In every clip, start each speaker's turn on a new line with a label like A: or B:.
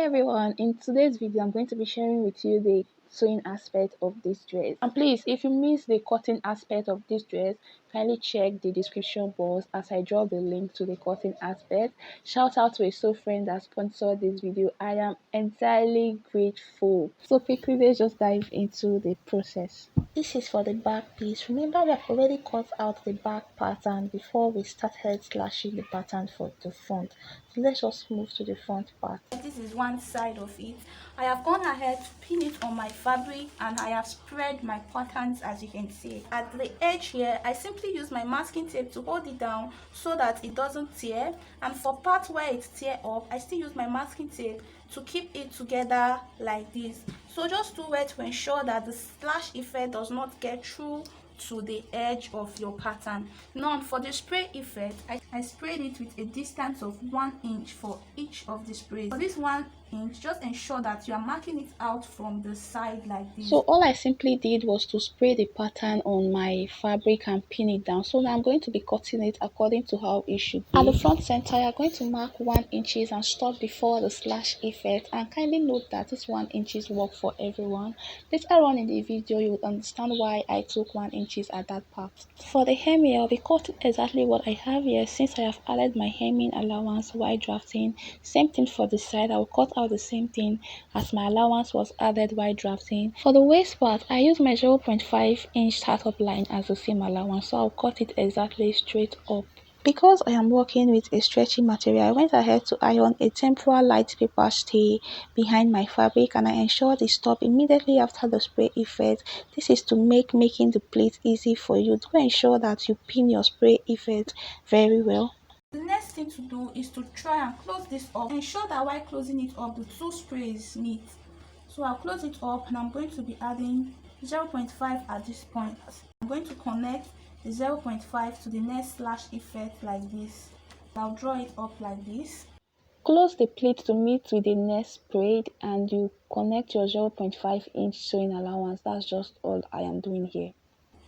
A: Everyone, in today's video I'm going to be sharing with you the sewing aspect of this dress. And please, if you miss the cutting aspect of this dress, kindly check the description box as I drop the link to the cutting aspect. Shout out to a sew friend that sponsored this video. I am entirely grateful. So quickly, let's just dive into the process. This is for the back piece. Remember, we have already cut out the back pattern before we started slashing the pattern for the front. So let's just move to the front part.
B: This is one side of it. I have gone ahead to pin it on my fabric and I have spread my patterns, as you can see. At the edge here, I simply use my masking tape to hold it down so that it doesn't tear, and for parts where it tear up, I still use my masking tape to keep it together like this. So just do it to ensure that the slash effect does not get through to the edge of your pattern. Now for the spray effect, I sprayed it with a distance of 1 inch for each of the sprays. For this 1 inch, just ensure that you are marking it out from the side like this.
A: So all I simply did was to spray the pattern on my fabric and pin it down. So now I'm going to be cutting it according to how it should be. At the front center, you're going to mark 1 inch and stop before the slash effect, and kindly note that this 1 inch work for everyone. Later on in the video, you will understand why I took 1 inch at that part. For the hemming, I'll be cutting exactly what I have here since I have added my hemming allowance while drafting. Same thing for the side, I will cut out the same thing as my allowance was added while drafting. For the waist part, I use my 0.5 inch startup line as the same allowance, so I'll cut it exactly straight up. Because I am working with a stretchy material, I went ahead to iron a temporal light paper stay behind my fabric, and I ensured it stopped immediately after the spray effect. This is to make making the pleat easy for you. Do ensure that you pin your spray effect very well.
B: The next thing to do is to try and close this up. Ensure that while closing it up, the two sprays meet. So I'll close it up and I'm going to be adding 0.5 at this point. I'm going to connect the 0.5 to the next slash effect like this. I'll draw it up like this.
A: Close the pleat to meet with the next braid and you connect your 0.5 inch sewing allowance. That's just all I am doing here.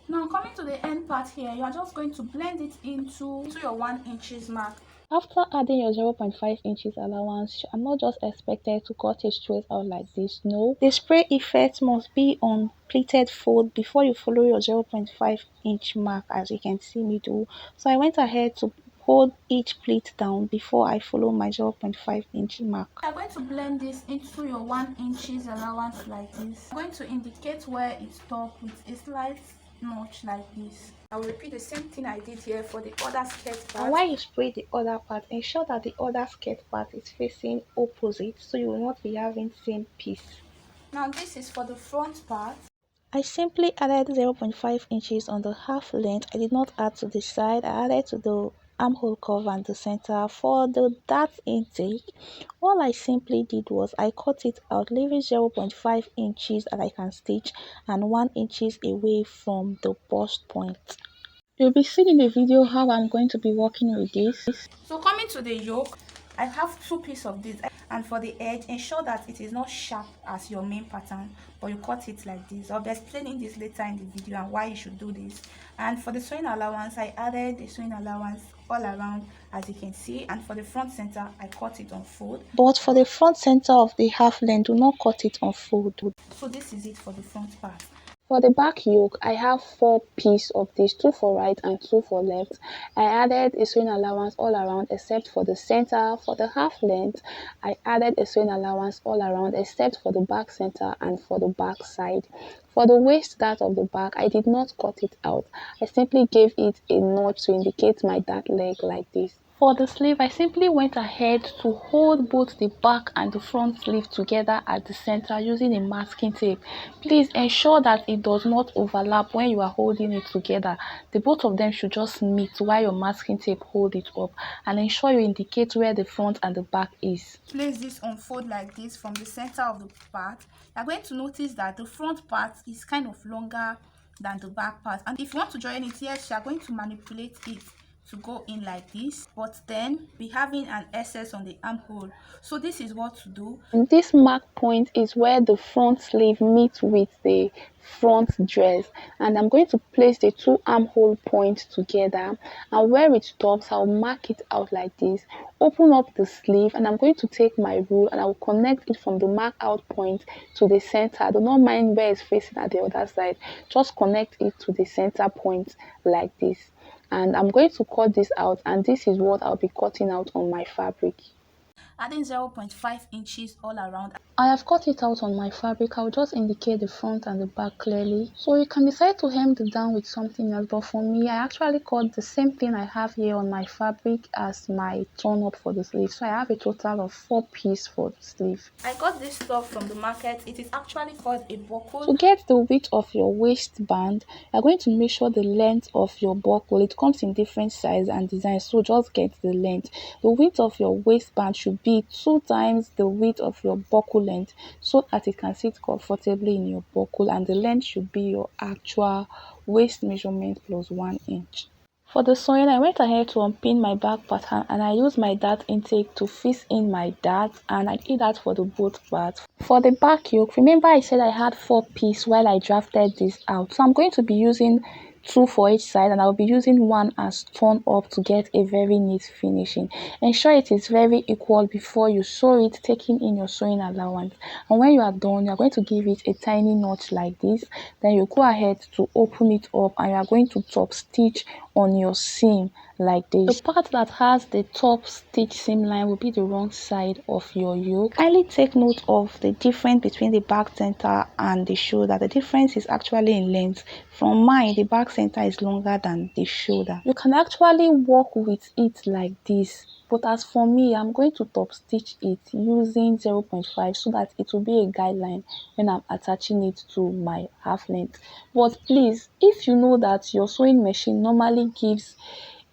B: Now coming to the end part here, you are just going to blend it into your 1 inch mark.
A: After adding your 0.5 inches allowance, you are not just expected to cut it straight out like this. No, the spray effect must be on pleated fold before you follow your 0.5 inch mark, as you can see me do. So I went ahead to hold each pleat down before I follow my 0.5 inch mark.
B: I'm going to blend this into your 1 inch allowance like this. I'm going to indicate where it stops with a slight notch like this. I will repeat the same thing I did here for the other skirt part.
A: And while you spray the other part, ensure that the other skirt part is facing opposite, so you will not be having same piece.
B: Now this is for the front part.
A: I simply added 0.5 inches on the half length. I did not add to the side. I added to the armhole curve and the center. For the dart intake, all I simply did was I cut it out, leaving 0.5 inches that I can stitch and 1 inch away from the bust point. You'll be seeing in the video how I'm going to be working with this.
B: So coming to the yoke, I have 2 pieces of this, and for the edge, ensure that it is not sharp as your main pattern, but you cut it like this. I'll be explaining this later in the video and why you should do this. And for the sewing allowance, I added the sewing allowance all around, as you can see, and for the front center, I cut it on fold.
A: But for the front center of the half length, do not cut it on fold.
B: So this is it for the front part.
A: For the back yoke, I have 4 pieces of this, 2 for right and 2 for left. I added a sewing allowance all around except for the center. For the half length, I added a sewing allowance all around except for the back center and for the back side. For the waist dart of the back, I did not cut it out. I simply gave it a notch to indicate my dart leg like this. For the sleeve, I simply went ahead to hold both the back and the front sleeve together at the center using a masking tape. Please ensure that it does not overlap when you are holding it together. The both of them should just meet while your masking tape hold it up, and ensure you indicate where the front and the back is.
B: Place this on fold like this from the center of the part. You're going to notice that the front part is kind of longer than the back part, and if you want to join it, yes, you are going to manipulate it to go in like this, but then be having an excess on the armhole. So this is what to do.
A: This mark point is where the front sleeve meets with the front dress, and I'm going to place the two armhole points together, and where it stops I'll mark it out like this, open up the sleeve, and I'm going to take my rule and I will connect it from the mark out point to the center. Do not mind where it's facing at the other side, just connect it to the center point like this. And I'm going to cut this out, and this is what I'll be cutting out on my fabric.
B: Adding 0.5 inches all around.
A: I have cut it out on my fabric. I'll just indicate the front and the back clearly. So you can decide to hem it down with something else, but for me, I actually cut the same thing I have here on my fabric as my turn up for the sleeve. So I have a total of 4 pieces for the sleeve.
B: I got this stuff from the market. It is actually called a buckle.
A: To get the width of your waistband, you're going to measure the length of your buckle. It comes in different size and designs, so just get the length. The width of your waistband should be 2 times the width of your buckle length, so that it can sit comfortably in your buckle, and the length should be your actual waist measurement plus 1 inch. For the sewing, I went ahead to unpin my back pattern, and I used my dart intake to fix in my dart, and I did that for the both parts. For the back yoke, remember I said I had 4 pieces while I drafted this out, so I'm going to be using 2 for each side, and I'll be using 1 as turn up to get a very neat finishing. Ensure it is very equal before you sew it, taking in your sewing allowance. And when you are done, you are going to give it a tiny notch like this. Then you go ahead to open it up, and you are going to top stitch on your seam like this. The part that has the top stitch seam line will be the wrong side of your yoke. Kindly take note of the difference between the back center and the shoulder. The difference is actually in length. From mine, the back center is longer than the shoulder. You can actually work with it like this, but as for me, I'm going to top stitch it using 0.5 so that it will be a guideline when I'm attaching it to my half length. But please, if you know that your sewing machine normally gives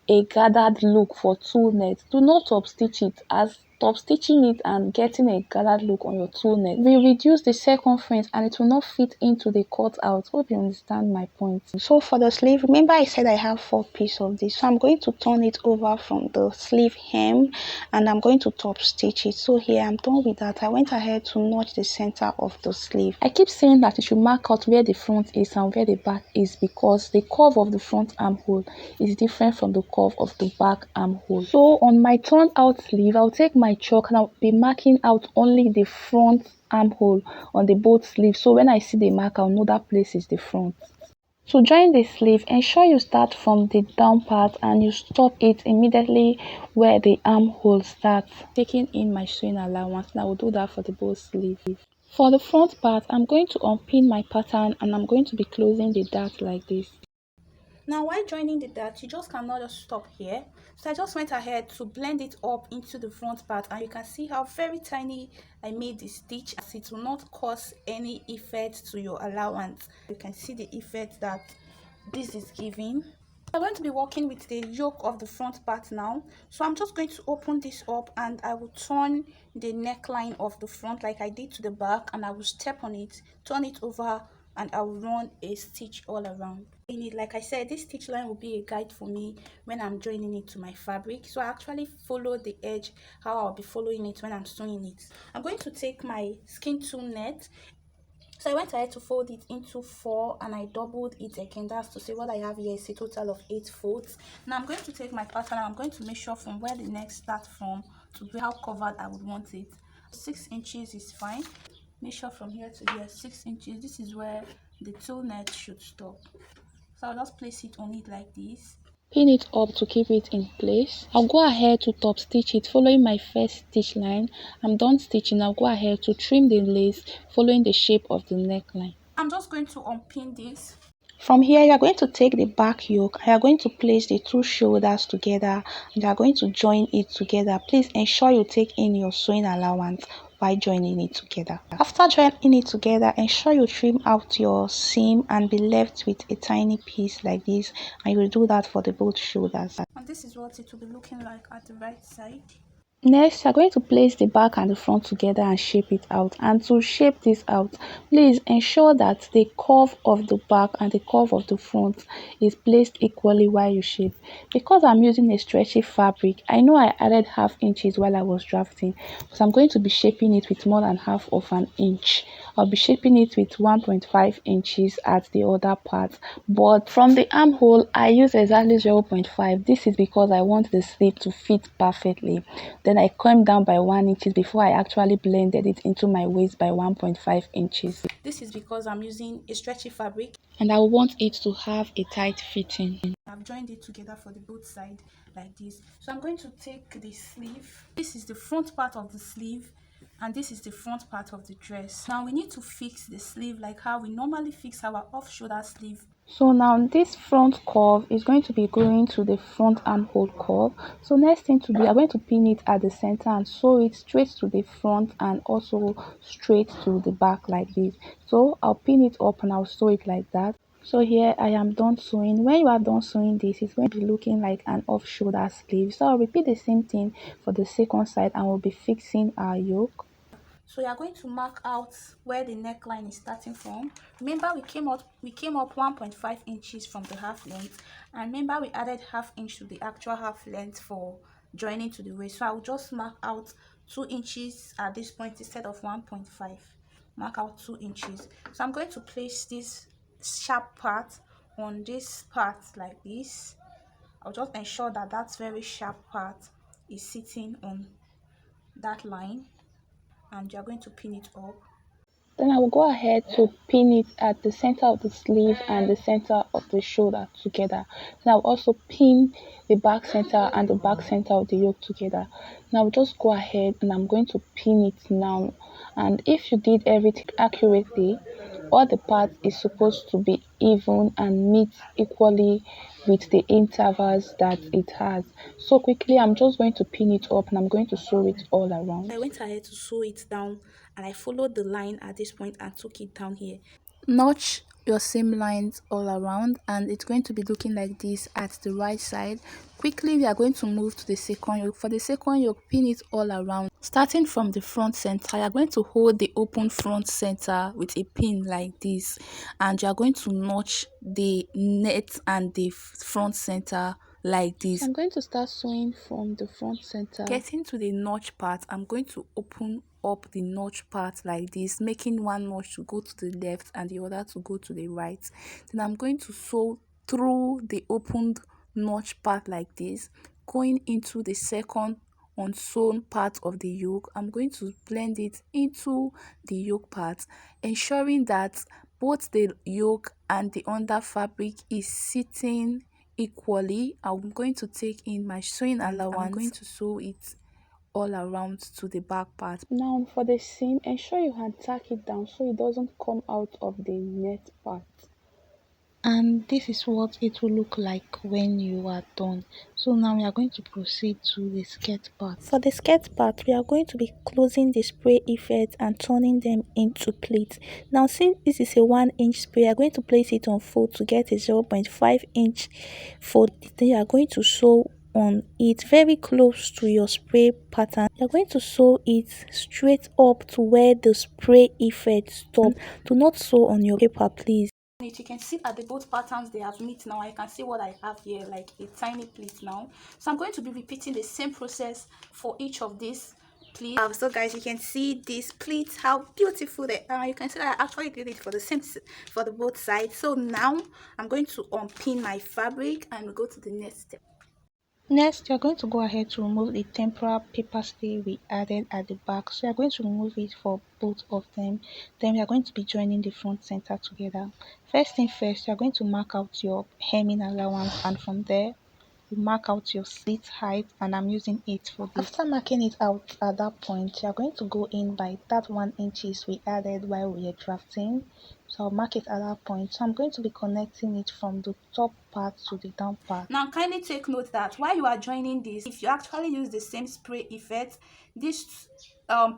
A: a gathered look for tulle net, do not top stitch it, as top stitching it and getting a gathered look on your tulle net will reduce the circumference and it will not fit into the cutout. Hope you understand my point. So for the sleeve, remember I said I have 4 pieces of this, so I'm going to turn it over from the sleeve hem and I'm going to top stitch it. So here I'm done with that. I went ahead to notch the center of the sleeve. I keep saying that you should mark out where the front is and where the back is, because the curve of the front armhole is different from the curve of the back armhole. So on my turn out sleeve, I'll take my chalk and I'll be marking out only the front armhole on the both sleeves. So when I see the mark, I'll know that place is the front. To join the sleeve, ensure you start from the down part and you stop it immediately where the armhole starts. Taking in my sewing allowance, and I will do that for the both sleeves. For the front part, I'm going to unpin my pattern and I'm going to be closing the dart like this.
B: Now while joining the dart, you just cannot just stop here. So I just went ahead to blend it up into the front part, and you can see how very tiny I made the stitch, as it will not cause any effect to your allowance. You can see the effect that this is giving. I'm going to be working with the yoke of the front part now, so I'm just going to open this up and I will turn the neckline of the front like I did to the back, and I will step on it, turn it over, and I will run a stitch all around. In it, like I said, this stitch line will be a guide for me when I'm joining it to my fabric, so I actually follow the edge how I'll be following it when I'm sewing it. I'm going to take my skin tune net. So I went ahead to fold it into 4 and I doubled it again. That's to say what I have here is a total of 8 folds. Now I'm going to take my pattern and I'm going to measure from where the neck starts from to how covered I would want it. 6 inches is fine. Measure from here to here, 6 inches. This is where the tulle net should stop. So I'll just place it on it like this.
A: Pin it up to keep it in place. I'll go ahead to top stitch it following my first stitch line. I'm done stitching. I'll go ahead to trim the lace following the shape of the neckline.
B: I'm just going to unpin this.
A: From here, you are going to take the back yoke. You are going to place the 2 shoulders together and you are going to join it together. Please ensure you take in your sewing allowance by joining it together. After joining it together, ensure you trim out your seam and be left with a tiny piece like this, and you will do that for the both shoulders.
B: And this is what it will be looking like at the right side.
A: Next, you're going to place the back and the front together and shape it out. And to shape this out, please ensure that the curve of the back and the curve of the front is placed equally while you shape. Because I'm using a stretchy fabric, I know I added half inches while I was drafting, but I'm going to be shaping it with more than half of an inch. I'll be shaping it with 1.5 inches at the other part. But from the armhole, I use exactly 0.5. This is because I want the sleeve to fit perfectly. Then I came down by 1 inches before I actually blended it into my waist by 1.5 inches.
B: This is because I'm using a stretchy fabric.
A: And I want it to have a tight fitting.
B: I've joined it together for the both side like this. So I'm going to take the sleeve. This is the front part of the sleeve and this is the front part of the dress. Now we need to fix the sleeve like how we normally fix our off shoulder sleeve.
A: So now this front curve is going to be going to the front armhole curve. So next thing to do, I'm going to pin it at the center and sew it straight to the front and also straight to the back like this. So I'll pin it up and I'll sew it like that. So here I am done sewing. When you are done sewing this, it's going to be looking like an off shoulder sleeve. So I'll repeat the same thing for the second side and we'll be fixing our yoke.
B: So you are going to mark out where the neckline is starting from. Remember we came up 1.5 inches from the half length, and remember we added half inch to the actual half length for joining to the waist. So I'll just mark out 2 inches at this point instead of 1.5. Mark out 2 inches. So I'm going to place this sharp part on this part like this. I'll just ensure that that very sharp part is sitting on that line, and you're going to pin it up.
A: Then I will go ahead to pin it at the center of the sleeve and the center of the shoulder together. Then I'll also pin the back center and the back center of the yoke together. Now I'll just go ahead and I'm going to pin it now. And if you did everything accurately, all the parts is supposed to be even and meet equally with the intervals that it has. So quickly I'm just going to pin it up and I'm going to sew it all around.
B: I went ahead to sew it down and I followed the line at this point and took it down here. Notch your same lines all around and it's going to be looking like this at the right side. Quickly we are going to move to the second yoke. For the second yoke, pin it all around. Starting from the front center, you are going to hold the open front center with a pin like this, and you are going to notch the net and the front center like this.
A: I'm going to start sewing from the front center.
B: Getting to the notch part, I'm going to open up the notch part like this, making one notch to go to the left and the other to go to the right. Then I'm going to sew through the opened notch part like this, going into the second unsewn part of the yoke. I'm going to blend it into the yoke part, ensuring that both the yoke and the under fabric is sitting equally. I'm going to take in my sewing allowance. I'm going to sew it all around to the back part.
A: Now for the seam, ensure you hand tack it down so it doesn't come out of the net part. And this is what it will look like when you are done. So now we are going to proceed to the skirt part.
B: For the skirt part, we are going to be closing the spray effect and turning them into pleats. Now since this is a 1-inch spray, you are going to place it on fold to get a 0.5-inch fold. Then you are going to sew on it very close to your spray pattern. You're going to sew it straight up to where the spray effect stops. Do not sew on your paper, please. You can see that the both patterns they have knit. Now I can see what I have here, like a tiny pleat now. So I'm going to be repeating the same process for each of these pleats. So guys, you can see these pleats, how beautiful they are. You can see that I actually did it for the same for the both sides. So now I'm going to unpin my fabric and go to the next step.
A: Next, you're going to go ahead to remove the temporal paper stay we added at the back. So you're going to remove it for both of them. Then we are going to be joining the front center together. First thing first, you're going to mark out your hemming allowance, and from there you mark out your slit height, and I'm using 8 for this. After marking it out at that point, you're going to go in by that 1 inches we added while we were drafting. So I'll mark it at that point. So I'm going to be connecting it from the top part to the down part.
B: Now kindly take note that while you are joining this, if you actually use the same spray effect, this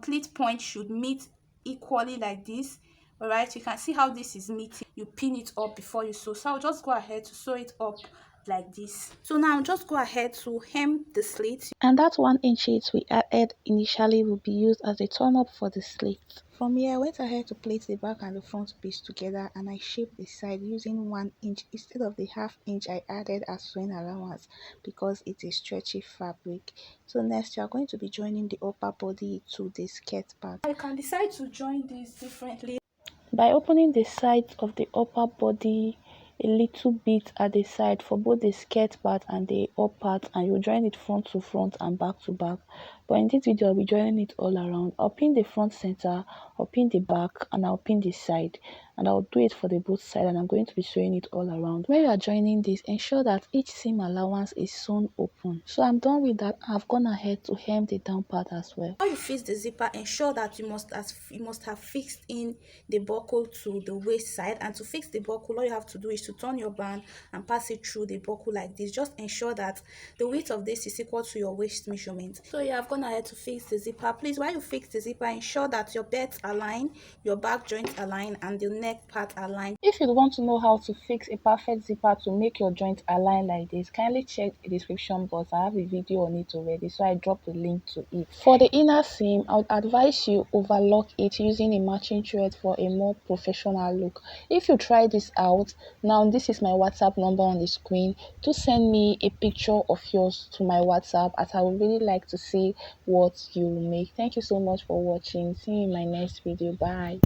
B: pleat point should meet equally like this. All right, you can see how this is meeting. You pin it up before you sew. So I'll just go ahead to sew it up like this. So now just go ahead to hem the slit.
A: And that 1 inches we added initially will be used as a turn up for the slit. From here, I went ahead to plait the back and the front piece together, and I shaped the side using 1 inch instead of the ½ inch I added as sewing allowance because it is stretchy fabric. So next, you are going to be joining the upper body to the skirt part.
B: You can decide to join these differently.
A: By opening the sides of the upper body a little bit at the side for both the skirt part and the up part, and you join it front to front and back to back. But in this video, I'll be joining it all around. I'll pin the front center, I'll pin the back, and I'll pin the side. And I'll do it for the both side, and I'm going to be sewing it all around. When you are joining this, ensure that each seam allowance is sewn open. So I'm done with that. I've gone ahead to hem the down part as well.
B: Before you fix the zipper, ensure that you must have fixed in the buckle to the waist side. And to fix the buckle, all you have to do is to turn your band and pass it through the buckle like this. Just ensure that the width of this is equal to your waist measurement. So you have gone ahead to fix the zipper. Please, while you fix the zipper, ensure that your belts align, your back joints align, and the neck part align.
A: If you want to know how to fix a perfect zipper to make your joint align like this, kindly check the description box. I have a video on it already, so I dropped the link to it. For the inner seam, I would advise you overlock it using a matching thread for a more professional look. If you try this out, now this is my WhatsApp number on the screen. Do send me a picture of yours to my WhatsApp, as I would really like to see what you make. Thank you so much for watching. See you in my next video. Bye.